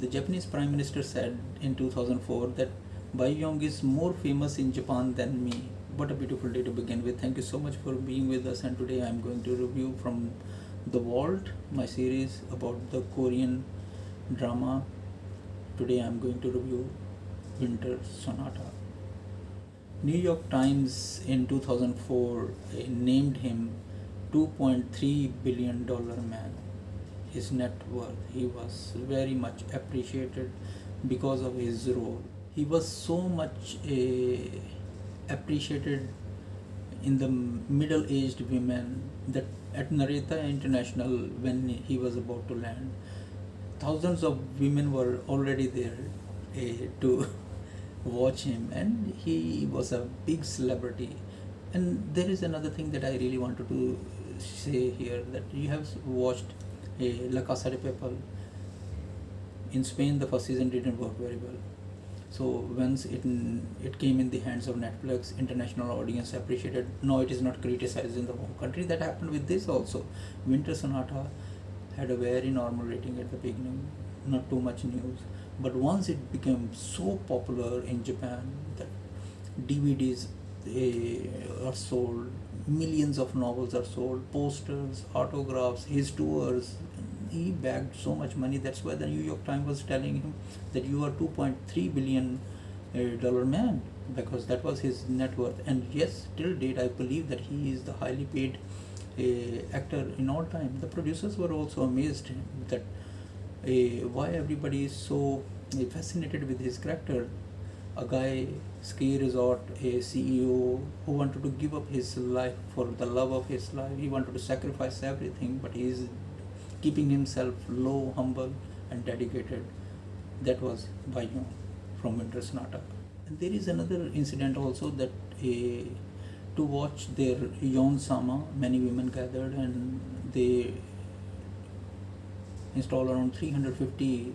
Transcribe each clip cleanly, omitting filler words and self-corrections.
The Japanese Prime Minister said in 2004 that Bae Yong is more famous in Japan than me. What a beautiful day to begin with. Thank you so much for being with us, and today I am going to review from The Vault, my series about the Korean drama. Today I am going to review Winter Sonata. New York Times in 2004 named him $2.3 billion man. His net worth. He was very much appreciated because of his role. He was so much appreciated in the middle-aged women that at Narita International, when he was about to land, thousands of women were already there to watch him, and he was a big celebrity. And there is another thing that I really wanted to say here, that you have watched La Casa de Papel. In Spain, the first season didn't work very well. So once it came in the hands of Netflix, international audience appreciated. No, it is not criticized in the home country. That happened with this also. Winter Sonata had a very normal rating at the beginning, not too much news. But once it became so popular in Japan that DVDs are sold, millions of novels are sold, posters, autographs, his tours. He bagged so much money. That's why the New York Times was telling him that you are $2.3 billion man, because that was his net worth. And yes, till date I believe that he is the highly paid actor in all time. The producers were also amazed that why everybody is so fascinated with his character. A guy, ski resort, a CEO who wanted to give up his life for the love of his life. He wanted to sacrifice everything, but he is keeping himself low, humble and dedicated. That was Bae Yong from Winter Sonata. And there is another incident also, that to watch their Yon Sama, many women gathered, and they installed around 350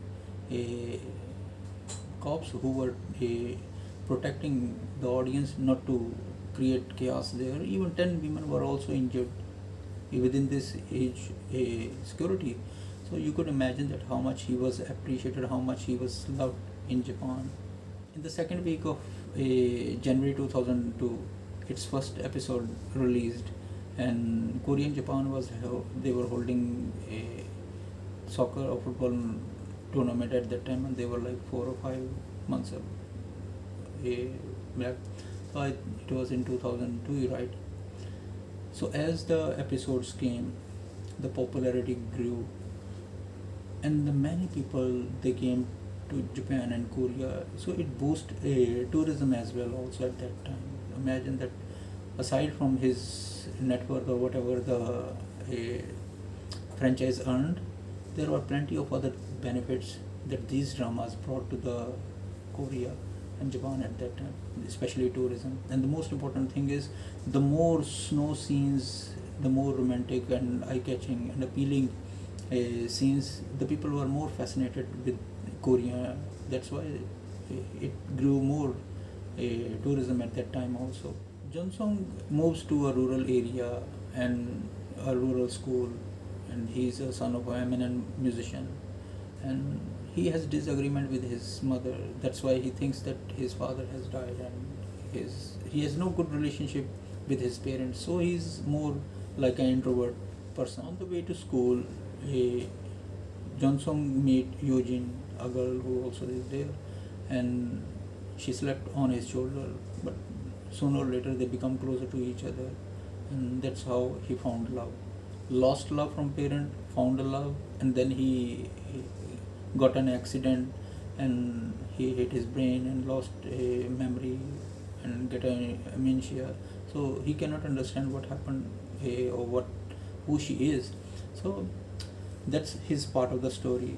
cops who were protecting the audience not to create chaos there. Even 10 women were also injured within this age security. So you could imagine that how much he was appreciated, how much he was loved in Japan. In the second week of January 2002, its first episode released, and Korean Japan they were holding a soccer or football tournament at that time, and they were like 4 or 5 months back. So it was in 2002, right? So as the episodes came, the popularity grew, and the many people, they came to Japan and Korea. So it boosted tourism as well also at that time. Imagine that aside from his net worth or whatever the franchise earned, there were plenty of other benefits that these dramas brought to the Korea and Japan at that time, especially tourism. And the most important thing is, the more snow scenes, the more romantic and eye-catching and appealing scenes, the people were more fascinated with Korea. That's why it grew more tourism at that time also. Johnson moves to a rural area and a rural school, and he is a son of an eminent musician, and he has disagreement with his mother. That's why he thinks that his father has died, and he has no good relationship with his parents. So he's more like an introvert person. On the way to school, Johnson meet Eugene, a girl who also is there, and she slept on his shoulder. But sooner or later they become closer to each other, and that's how he found love. Lost love from parent, found a love, and then he got an accident and he hit his brain and lost a memory and get a amnesia. So he cannot understand what happened or who she is. So that's his part of the story.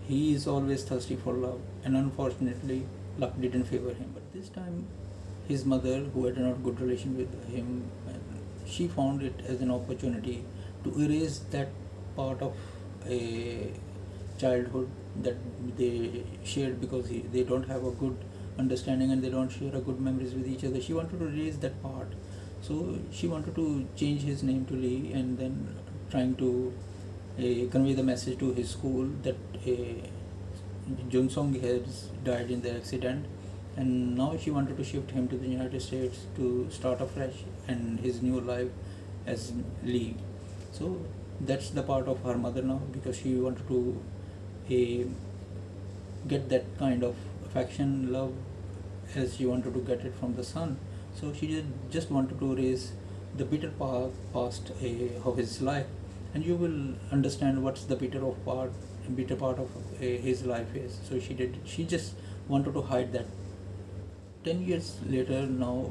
He is always thirsty for love, and unfortunately luck didn't favor him. But this time his mother, who had not good relation with him, she found it as an opportunity to erase that part of a childhood that they shared, because they don't have a good understanding and they don't share a good memories with each other. She wanted to erase that part, so she wanted to change his name to Lee, and then trying to convey the message to his school that Jun-sung has died in the accident, and now she wanted to shift him to the United States to start afresh and his new life as Lee. So that's the part of her mother now, because she wanted to get that kind of affection, love, as she wanted to get it from the son. So she just wanted to raise the bitter past of his life, and you will understand what's the bitter part of his life is. So she just wanted to hide that. 10 years later now,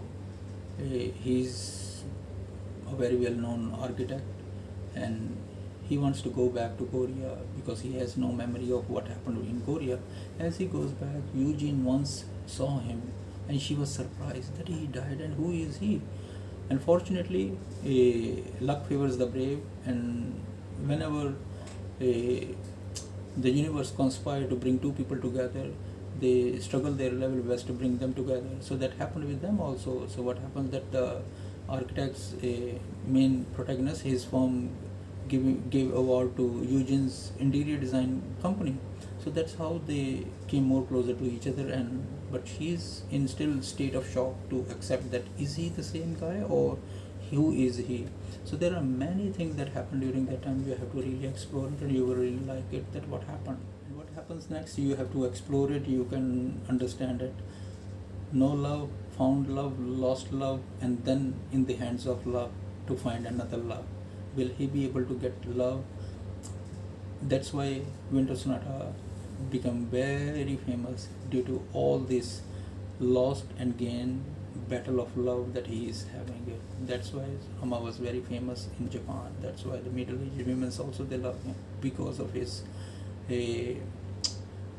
he's a very well known architect, and he wants to go back to Korea because he has no memory of what happened in Korea. As he goes back, Eugene once saw him, and she was surprised that he died, and who is he? Unfortunately, luck favors the brave, and whenever the universe conspires to bring two people together, they struggle their level best to bring them together. So that happened with them also. So what happens that the architect's main protagonist, his firm gave award to Eugene's interior design company. So that's how they came more closer to each other. And but she's in still state of shock to accept that is he the same guy or who is he. So there are many things that happen during that time. You have to really explore it, and you will really like it, that what happened. And what happens next, you have to explore it, you can understand it. No love, found love, lost love, and then in the hands of love to find another love. Will he be able to get love? That's why Winter Sonata become very famous, due to all this lost and gain battle of love that he is having it. That's why Amma was very famous in Japan. That's why the middle-aged women also, they love him because of his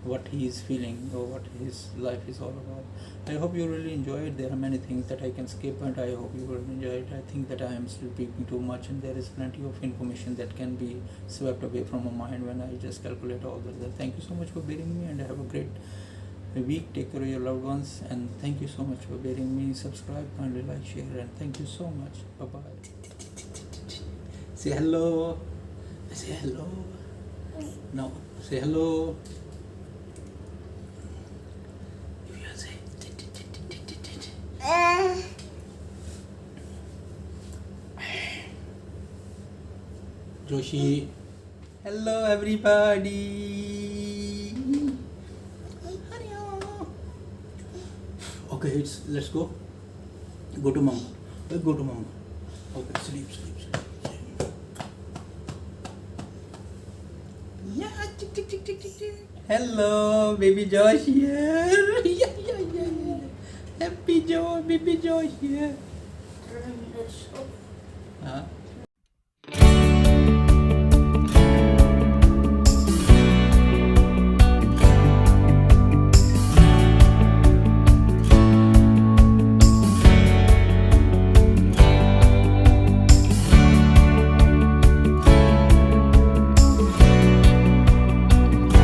what he is feeling or what his life is all about. I hope you really enjoy it. There are many things that I can skip, and I hope you will enjoy it. I think that I am still speaking too much, and there is plenty of information that can be swept away from my mind when I just calculate all that. Thank you so much for bearing me, and have a great week. Take care of your loved ones, and thank you so much for bearing me. Subscribe, kindly like, share, and thank you so much. Bye bye. Say hello. Say hello. No, say hello. Joshi. Hello everybody. Okay, let's go. Go to mama. Go to mama. Okay, sleep. Yeah, tick. Hello, baby Josh here. Yeah. Happy Joe, baby Josh here. Huh?